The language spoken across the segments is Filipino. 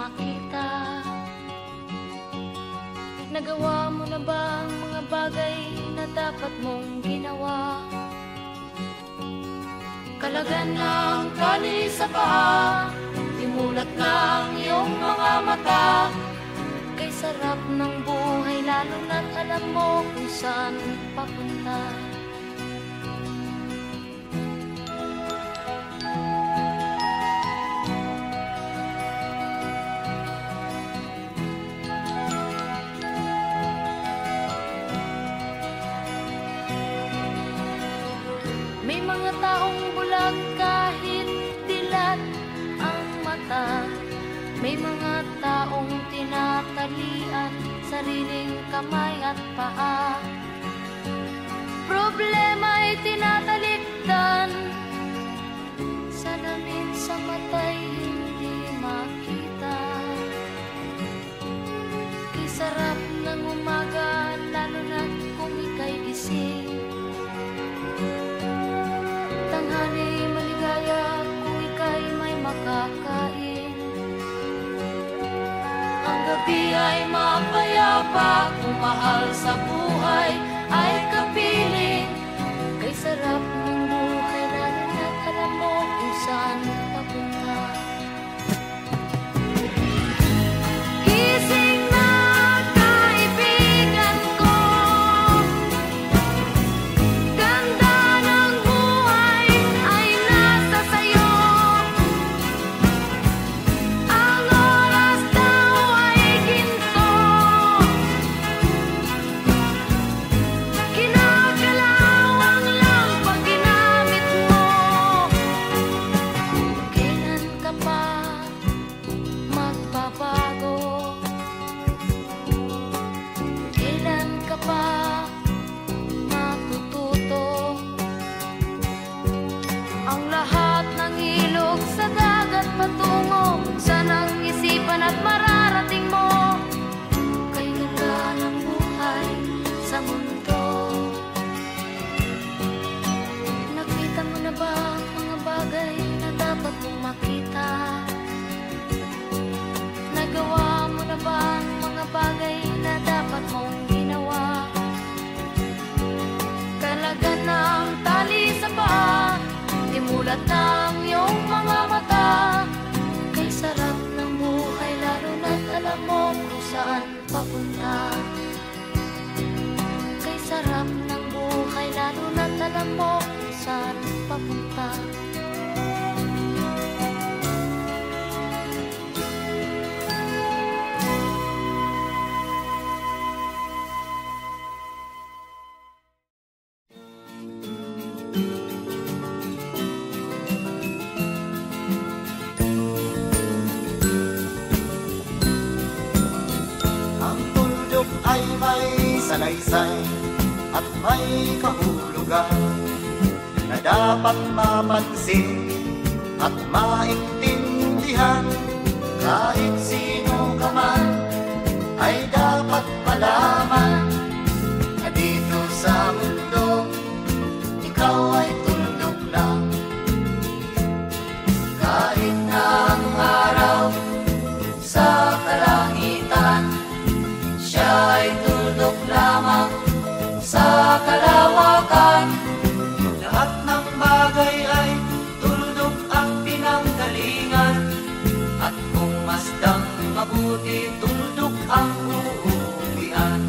makita. Nagawa mo na ba ang mga bagay na dapat mong ginawa? Kalagan ng tali sa paa, imulat ng iyong mga mata. Kay sarap ng buhay lalo na't alam mo kung saan papunta. May mga taong bulag kahit dilat ang mata. May mga taong tinatalian sariling kamay at paa. Problema'y tinatalikdan, salamin sa mata'y hindi makita. Kay sarap ng umaga lalo na't kung ika'y gising. Tanghali maligaya kung ika'y may makakain. Ang gabi ay mapayapa kung mahal sa buhay ay kapiling. Kay sarap ng buhay lalo na't alam mo kung saan papunta. Gising na kaibigan ko, ganda ng buhay ay nasa sayo. Ang oras daw ay ginto, kinakalawang lang pag ginamit mo. Kailan ka pa magbabago? Kailan ka pa matututo? Ang lahat ng ilog sa dagat patungo saan ang isipan at mararating mo. Kay ganda ng buhay sa mundo. Nakita mo na ba ang mga bagay na dapat mong makita? Nagawa mo na ba ang mga bagay na dapat mong ginawa? Kalagan ng tali sa paa, imulat ng iyong mga mata. Kay sarap ng buhay lalo na't alam mo kung saan papunta. Kay sarap ng buhay lalo na't alam mo kung saan papunta. Ang tuldok ay may salaysay at may kahulugan na dapat mapansin at maintindihan. Kahit sino ka man ay dapat malaman na dito sa mundo ikaw ay tuldok lang. Kahit na ang araw sa kalangitan, siya ay tuldok lamang sa kalawakan. Lahat ng bagay ay tuldok ang pinanggalingan, at kung masdang mabuti, tuldok ang uuwian.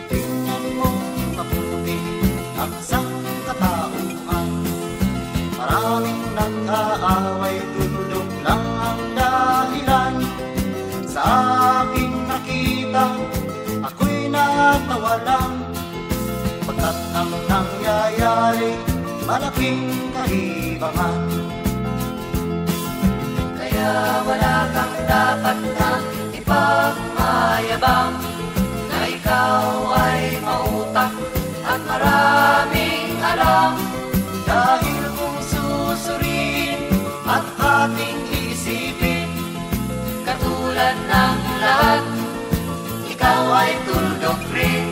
Tingnan mo mabuti ang sangkatauhan. Maraming nag-aaway, tuldok lang ang dahilan. Sa aking nakita, ako'y natawa lang. Pagkat ang nangyayari, malaking kaibangan. Kaya wala kang dapat na ipagmayabang na ikaw ay ating isipin. Katulad ng lahat, ikaw ay tuldok rin.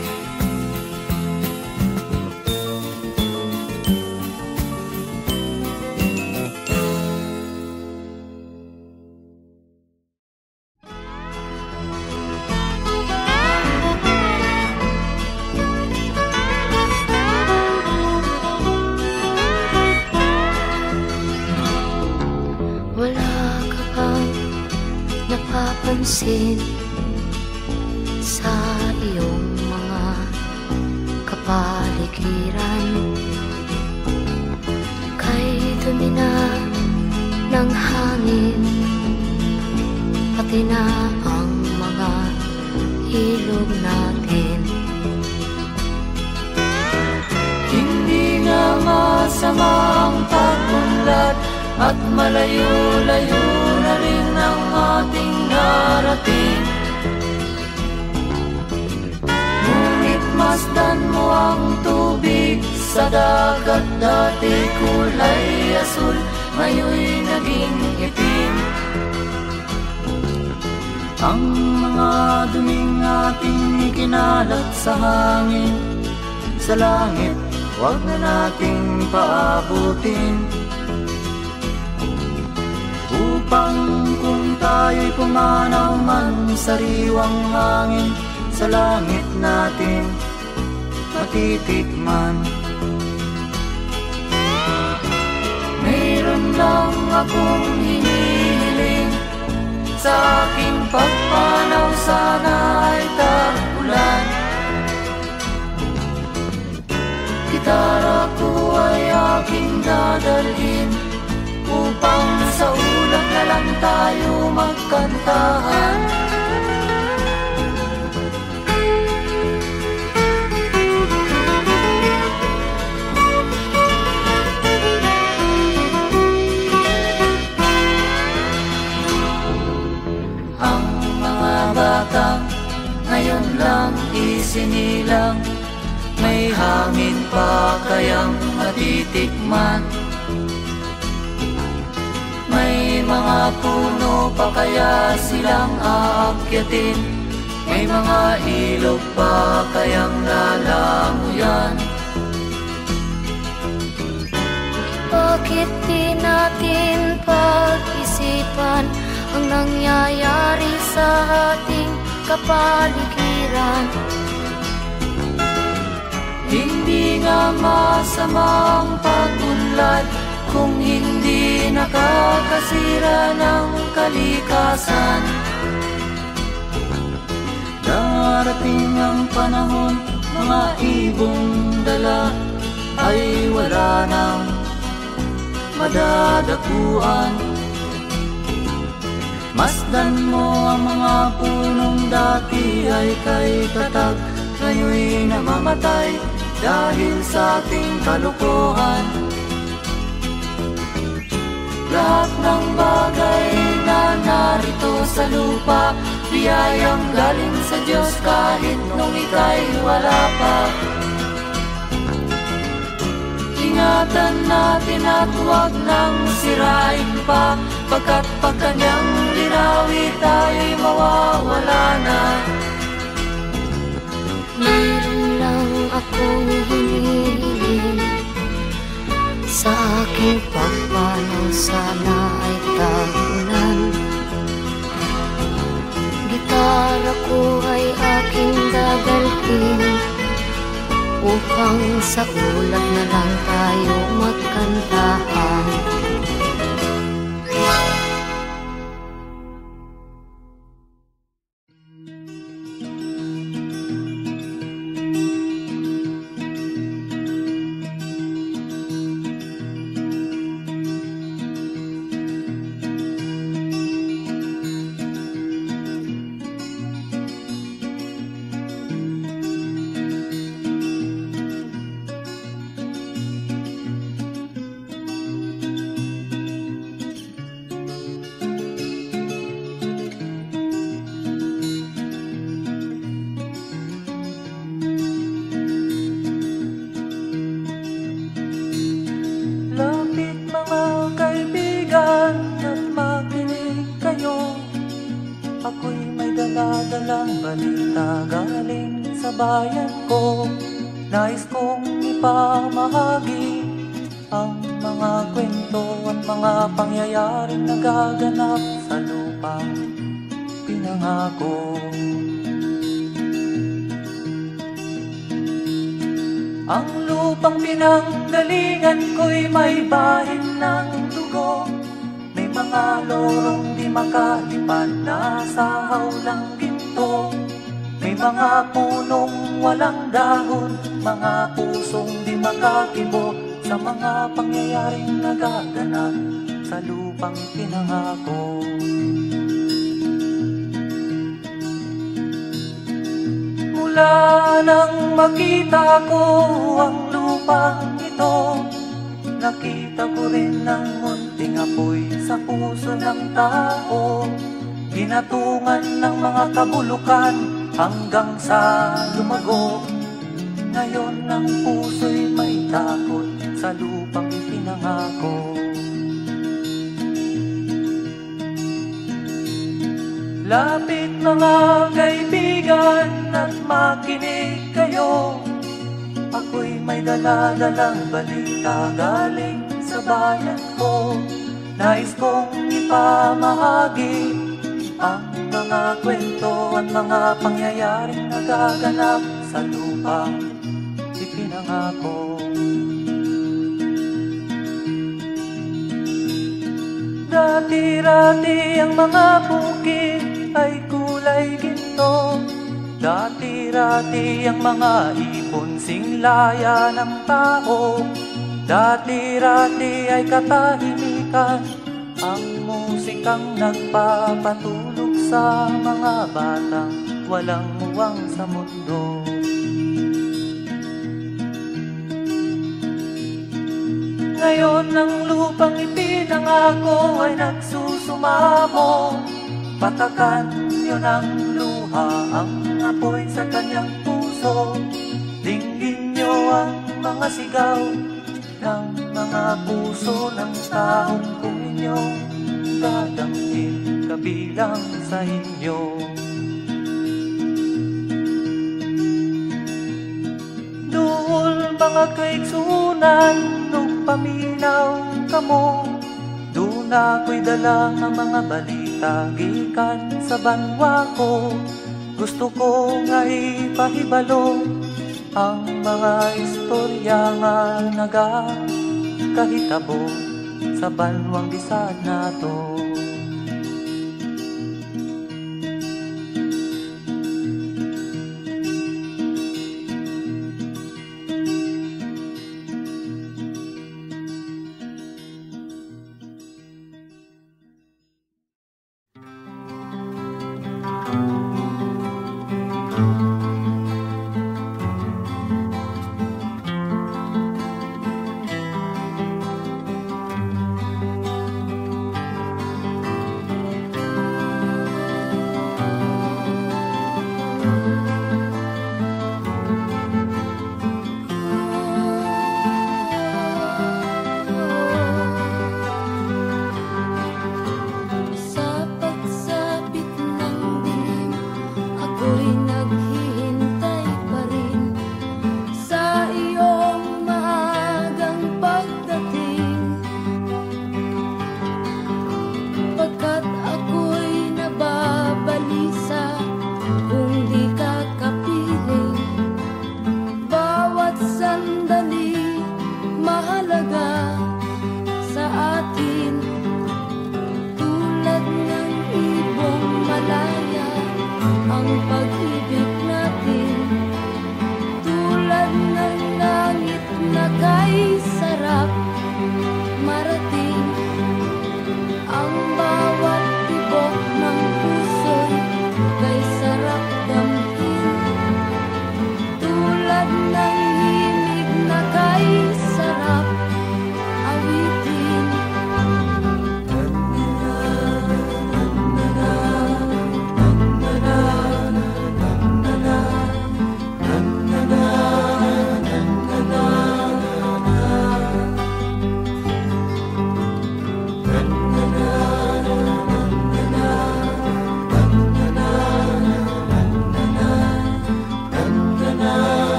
Napapansin sa iyong mga kapaligiran, kay dumi na ng hangin, pati na ang mga ilog natin. Hindi nga masama ang pag-unlad, at malayo-layo na rin ang ating narating. Ngunit masdan mo ang tubig sa dagat, dati kulay asul, ngayon'y naging itim. Ang mga duming ating ikinalat sa hangin, sa langit, huwag na nating paabutin. Upang kung tayo'y pumanaw man sa sariwang hangin, sa langit natin matitikman. Mayroon lang akong hinihiling, sa aking pagpanaw sana ay tag-ulan. Gitara ko ay aking dadalhin, upang sa ulap na lang tayo magkantahan. Ang mga batang ngayon lang isinilang, may hangin pa kayang matitikman. May mga puno pa kaya silang aakyatin, may mga ilog pa kayang lalanguyan. Bakit di natin pag-isipan ang nangyayari sa ating kapaligiran? Hindi nga masama ang pag-unlad, kung hindi nakakasira ng kalikasan. Darating ang panahon, mga ibong dala ay wala nang madadakuan. Masdan mo ang mga punong dati ay kay tatag, ngayon'y namamatay dahil sa ating kalokohan. Lahat ng bagay na narito sa lupa, biyayang galing sa Diyos kahit nung ika'y wala pa. Ingatan natin at huwag nang sirain pa, pagkat pag kanyang linawi tayo'y mawawala na. Mayroon lang akong hinihiling, sa aking pagpanaw sana ay tag-ulan. Gitara ko ay aking dadalhin, upang sa ulap na lang tayo magkantahan. balita galing sa bayan ko. Nais kong ipamahagi ang mga kwento at mga pangyayaring nagaganap sa lupang pinangako. Ang lupang pinanggalingan ko'y may bahin ng dugo. May mga lorong di makalipad na sa hawlang ginto. May mga punong walang dahon, mga pusong di makakibo sa mga pangyayaring nagaganap sa lupang pinangako. Mula nang makita ko ang lupang ito, nakita ko rin ang munting apoy sa puso ng tao. Ginatungan ng mga kabulukan hanggang sa lumago. Ngayon ang puso'y may takot sa lupang ipinangako. Lapit mga kaibigan at makinig kayo. Ako'y may dala-dalang balita galing sa bayan ko. Nais kong ipamahagi ang mga kwento at mga pangyayaring nagaganap sa lupang ipinangako. Dati-rati ang mga bukid ay kulay ginto. Dati-rati ang mga ibon singlaya ng tao. Dati-rati ay katahimikan ang musikang nagpapatulog sa mga batang walang muwang sa mundo. Ngayon ang lupang ipinangako ay nagsusumamo. Patakan niyo ng luha ang apoy sa kanyang puso. Dinggin niyo ang mga sigaw ng mga puso ng taong kung inyong dadamhin kabilang sa inyo. Duol mga kaigsunan nung paminaw kamo. Doon ako'y dala ng mga balita gikan sa banwa ko. Gusto ko nga ipahibalo ang mga istorya nga nagakahitabo sa banwang bisag nato.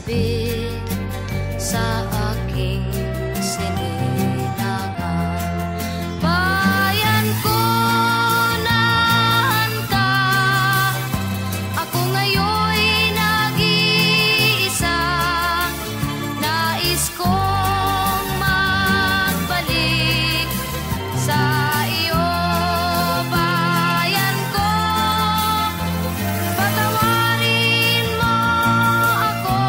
sabik sa aking sinilangan. Bayan ko, nahan ka, ako ngayon'y nag-iisa. Nais kong magbalik sa iyo, bayan ko. Patawarin mo ako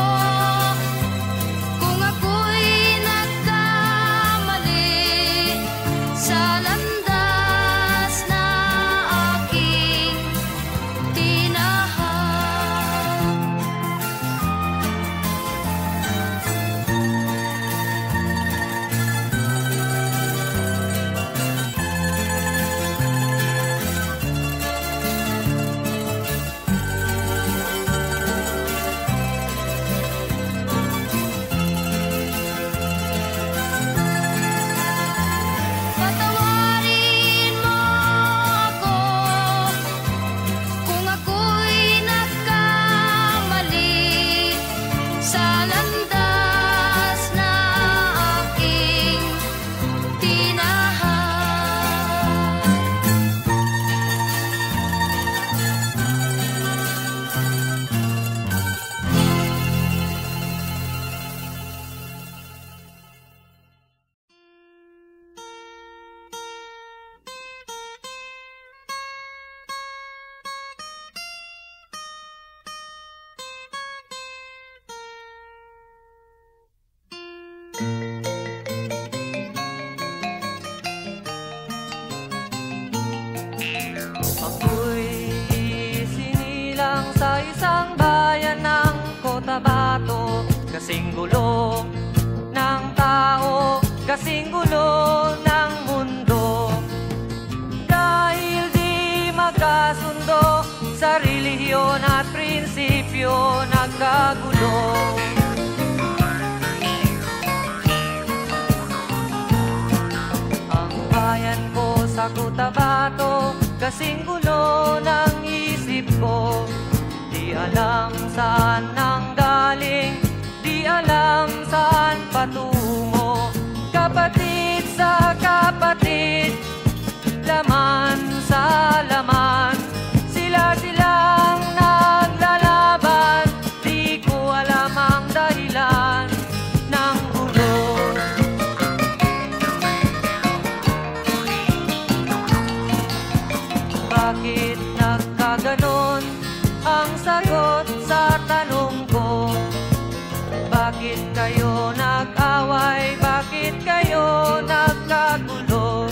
kung ako'y nagkamali sa landas na aking tinahak. Patawarin mo ako kung ako'y nagkamali sa landas na aking tinahak. Ako'y sinilang sa isang bayan ng Cotabato, kasing gulo ng tao, kasing gulo ng mundo. Dahil di magkasundo sa relihiyon at prinsipyo, nagkagulo. Ang bayan ko sa Cotabato, kasing gulo ng isip ko. Di alam saan nanggaling, di alam saan patungo. Kapatid sa kapatid, laman sa laman, sila-silang naglalaban. Di ko alam ang dahilan ng gulo. Bakit nagkaganon ang sagot sa tanong ko? Bakit kayo nag-away? Bakit kayo nagkagulo?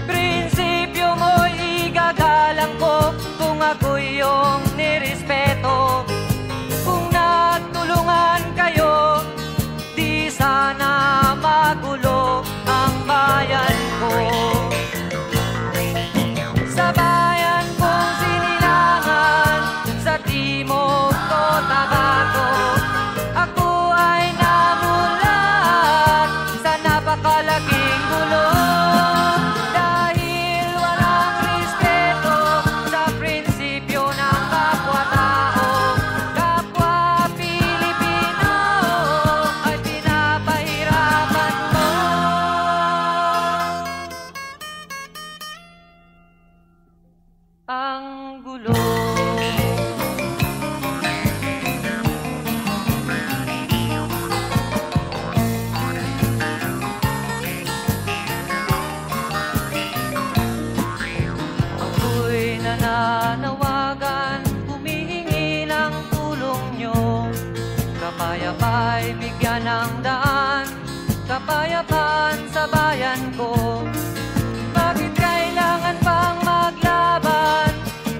Prinsipyo mo'y igagalang ko kung ako'y iyong nirespeto. Kung nagtulungan kayo, di sana magulo ang bayan ko. Sa bayan kong sinilangan, sa Timog Cotabato, ako ay namulat sa napakalaking gulo. Dahil walang respeto sa prinsipyo ng kapwa-tao, kapwa Pilipino ay pinapahirapan mo. Ang gulo. Ako'y nananawagan, humihingi ng tulong nyo. Kapayapa'y bigyan ng daan, kapayapaan sa bayan ko. Bakit kailangan pang maglaban?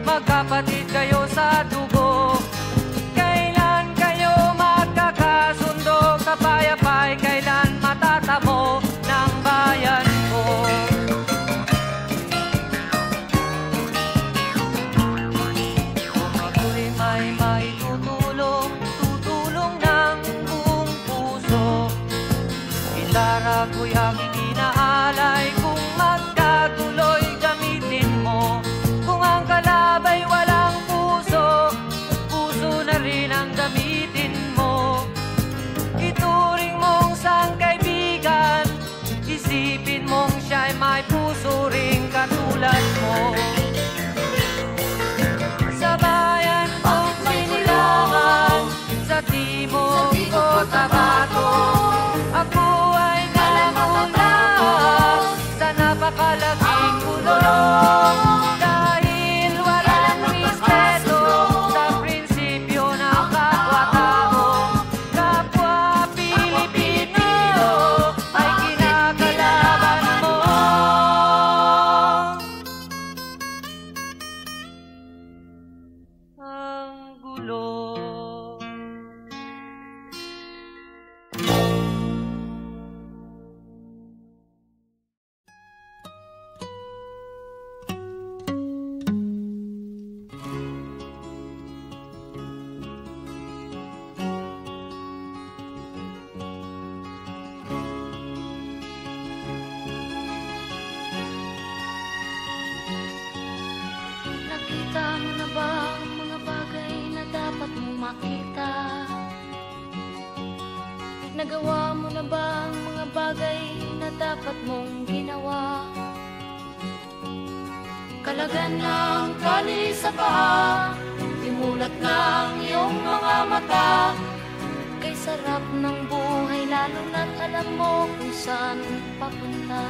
Magkapatid kayo sa dugo. Kailan kayo magkakasundo? Kapayapa'y kailan matatamo ng bayan ko? Kung ako'y may maitutulong, tutulong ng buong puso. Gitara ko'y aking inaalay, kung magkatuloy gamitin mo. Kung ang kalabay walang puso, puso na rin ang gamitin mo. dulo. Nakita mo na ba ang mga bagay na dapat mong makita? Nagawa mo na ba ang mga bagay na dapat mong ginawa? Kalagan ng tali sa paa, imulat ng iyong mga mata. Kay sarap ng buhay lalo na't alam mo kung saan papunta.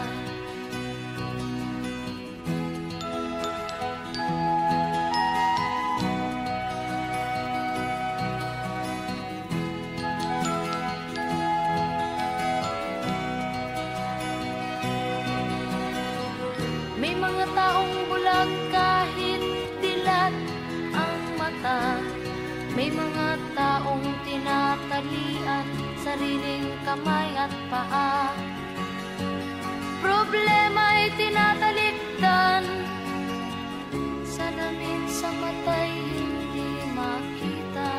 May mga taong bulag kahit dilat ang mata. May mga taong tinatalian sariling kamay at paa. Problema'y tinatalikdan, salamin sa mata'y hindi makita.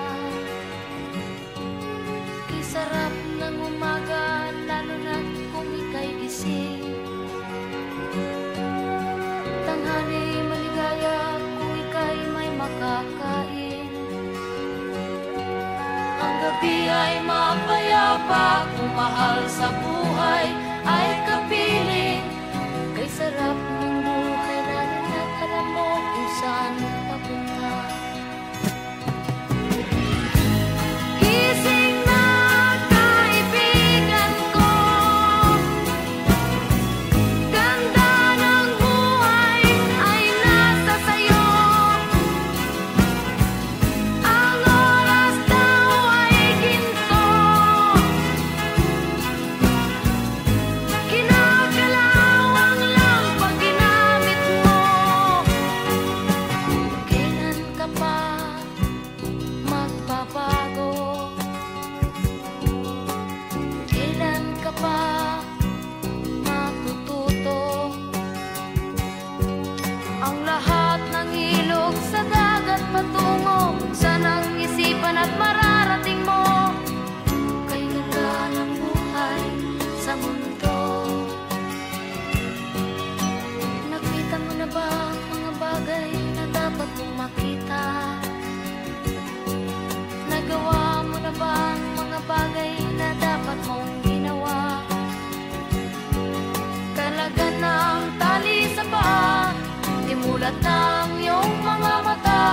Kay sarap ng umaga lalo na't kung ika'y gising. Tanghali maligaya kung ika'y may makakain. Ang gabi ay mapayapa kung mahal sa buhay ay kapiling. Kay sarap ng buhay lalo na't alam mo kung saan papunta. Gising na kaibigan ko, ganda ng buhay ay nasa sayo. Ang oras daw ay ginto, kinakalawang lang pag ginamit mo. Kailan ka pa magbabago? Kailan ka pa matututo? Ang lahat ng ilog sa dagat patungo sa nang isipan at mararating mo. Kay ganda ng buhay sa mundo. Nakita mo na ba ang mga bagay na dapat mong makita? Nagawa mo na ba ang mga bagay na dapat mong ginawa? Kalagan ng tali sa paa, imulat ng iyong mga mata.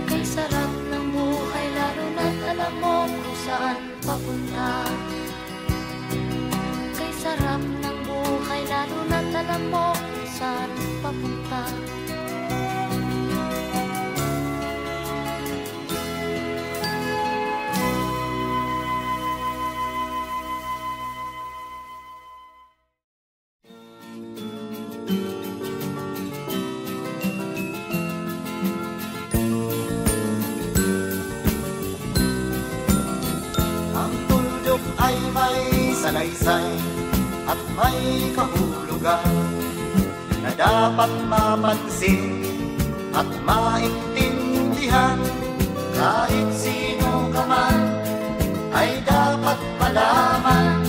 Kay sarap ng buhay lalo na't alam mo kung saan papunta. Kay sarap ng buhay lalo na't alam mo kung saan papunta. Ang tuldok ay may salaysay at may kahulugan na dapat mapansin at maintindihan. Kahit sino ka man ay dapat malaman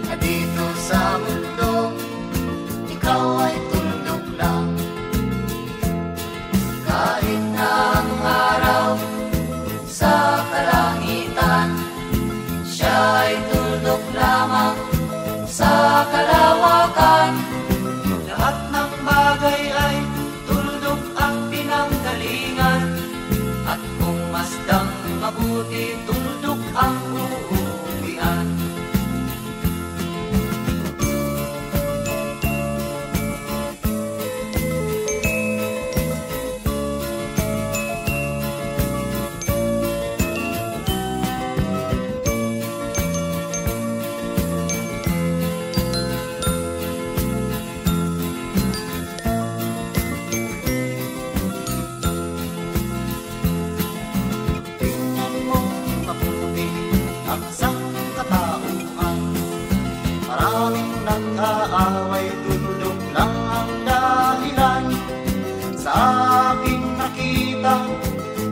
na dito sa mundo ikaw ay tuldok lang. Kahit na ang araw sa kalangitan, siya ay tuldok lamang sa kalawakan. Lahat ng bagay ay tuldok ang pinanggalingan, at kung masdang mabuti, tuldok ang uuwian.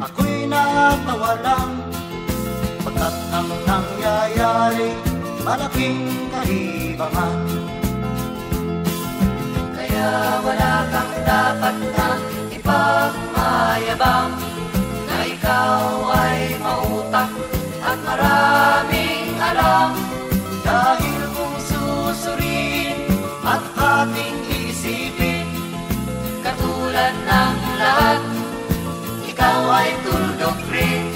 ako'y natawa lang, pagkat ang nangyayari malaking kaibangan. Kaya wala kang dapat na ipagmayabang, na ikaw ay mautak at maraming alam. Dahil kung susuriin at ating isipin, katulad ng lahat, ikaw ay tuldok rin.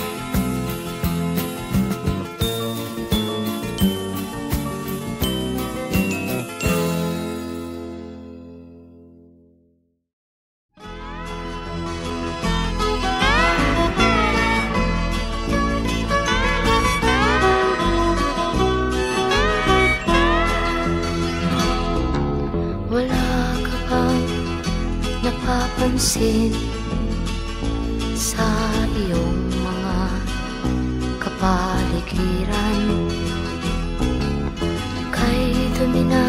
Napapansin sa iyong mga kapaligiran, kay dumi na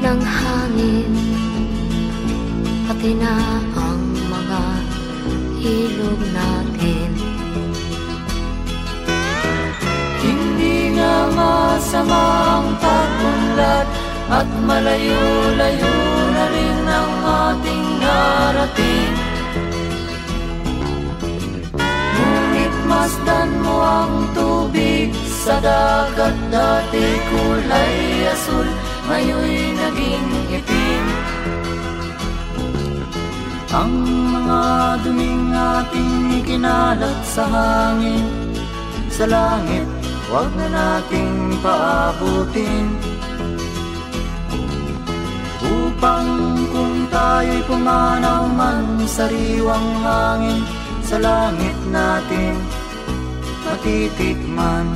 ng hangin, pati na ang mga ilog natin. Hindi nga masamang pag-unlad at malayo-layo na rin ang ating narating. Ngunit masdan mo ang tubig sa dagat, dati kulay asul, ngayon'y naging itim. ang mga duming ating ikinalat sa hangin, sa langit, huwag na nating paabutin. Upang kung tayo'y pumanaw man sa sariwang hangin, sa langit natin matitikman.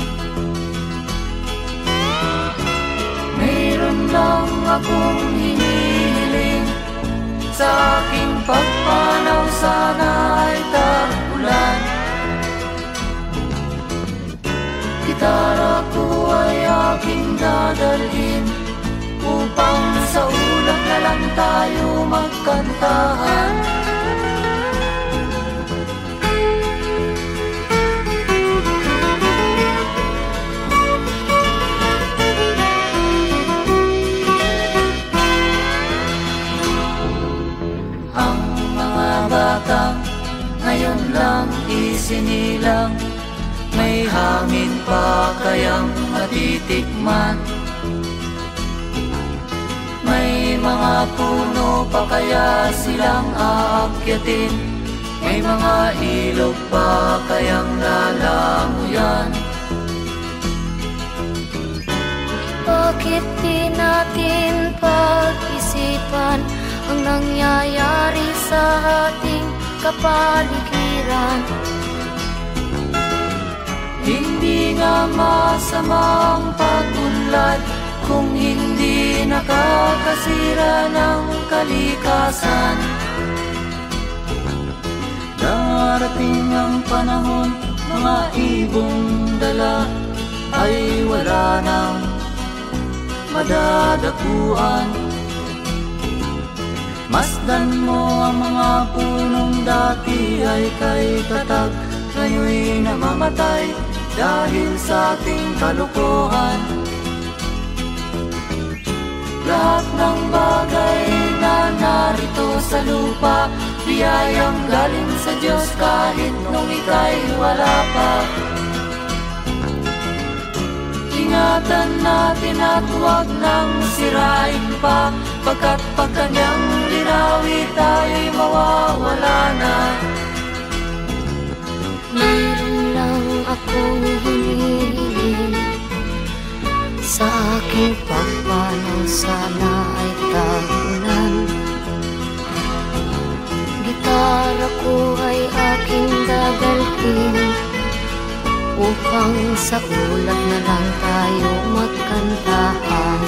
Mayroon lang akong hinihiling, sa aking pagpanaw sana ay tag-ulan. Gitara ko ay aking dadalhin, upang sa ulap na lang tayo magkantahan. Ang mga batang ngayon lang isinilang, may hangin pa kayang matitikman? May mga puno pa kaya silang aakyatin? May mga ilog pa kayang lalanguyan? Bakit di natin pag-isipan ang nangyayari sa ating kapaligiran? Hindi nga masamang pag-unlad kung hindi nakakasira ng kalikasan. Darating ang panahon, mga ibong dala ay wala nang madadakuan. Masdan mo ang mga punong dati ay kay tatag, ngayon'y namamatay dahil sa ating kalokohan. Lahat ng bagay na narito sa lupa, biyayang galing sa Diyos kahit nung ika'y wala pa. Ingatan natin at huwag nang sirain pa, pagkat pag kanyang linawi tayo'y mawawala na. Mayroon lang akong hinihiling, sa aking pagpanaw sana ay tag-ulan. Gitara ko ay aking dadalhin, upang sa ulap na lang tayo magkantahan.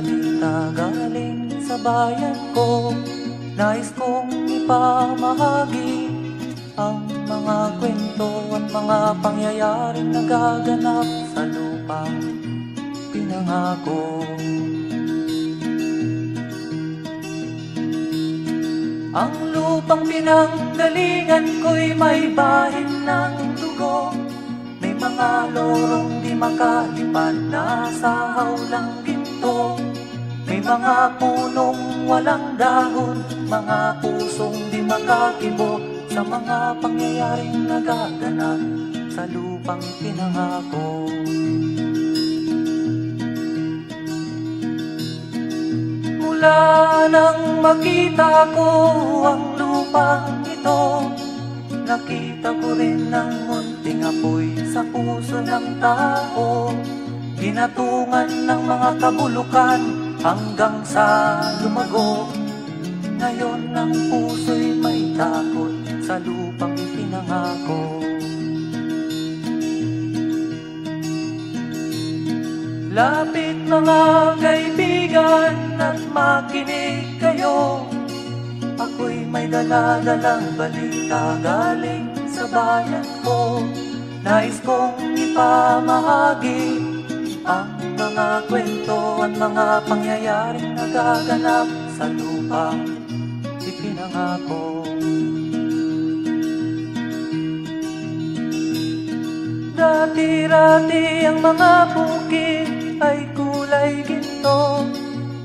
balita galing sa bayan ko. Nais kong ipamahagi ang mga kwento at mga pangyayaring nagaganap sa lupang pinangako. Ang lupang pinanggalingan ko'y may bahin ng dugo. May mga lorong di makalipad na sa hawlang ginto. May mga punong walang dahon, mga pusong di makakibo sa mga pangyayaring nagaganap sa lupang pinangako. Mula nang makita ko ang lupang ito, nakita ko rin ang munting apoy sa puso ng tao. Ginatungan ng mga kabulukan hanggang sa lumago. Ngayon ang puso'y may takot sa lupang ipinangako. Lapit mga kaibigan at makinig kayo. Ako'y may dala-dalang balita galing sa bayan ko. Nais kong ipamahagi ang mga kwento at mga pangyayaring nagaganap sa lupang ipinangako. Dati-rati ang mga bukid ay kulay ginto.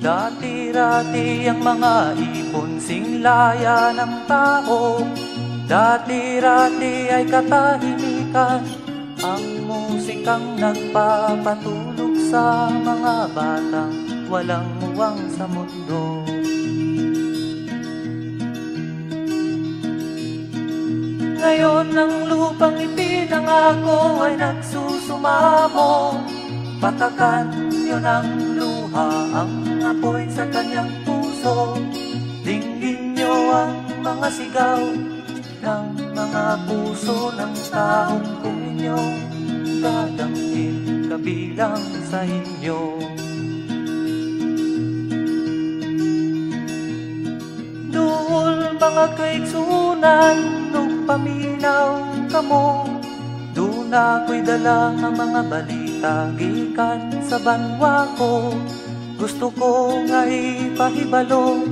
Dati-rati ang mga ibon singlaya ng tao. Dati-rati ay katahimikan ang musikang nagpapatulog sa mga batang walang muwang sa mundo. Ngayon ang lupang ipinangako ay nagsusumamo. Patakan niyo ng luha ang apoy sa kanyang puso. Dinggin niyo ang mga sigaw ng mga puso ng taong kung inyong dadamhin kabilang sa inyo. Duol mga kaigsunan nung paminaw kamo. Doon ako'y dala ng mga balita gikan sa banwa ko. Gusto ko nga ipahibalo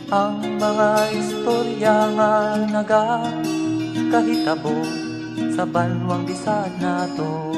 ang mga istorya nga nagakahitabo sa banwang bisad nato.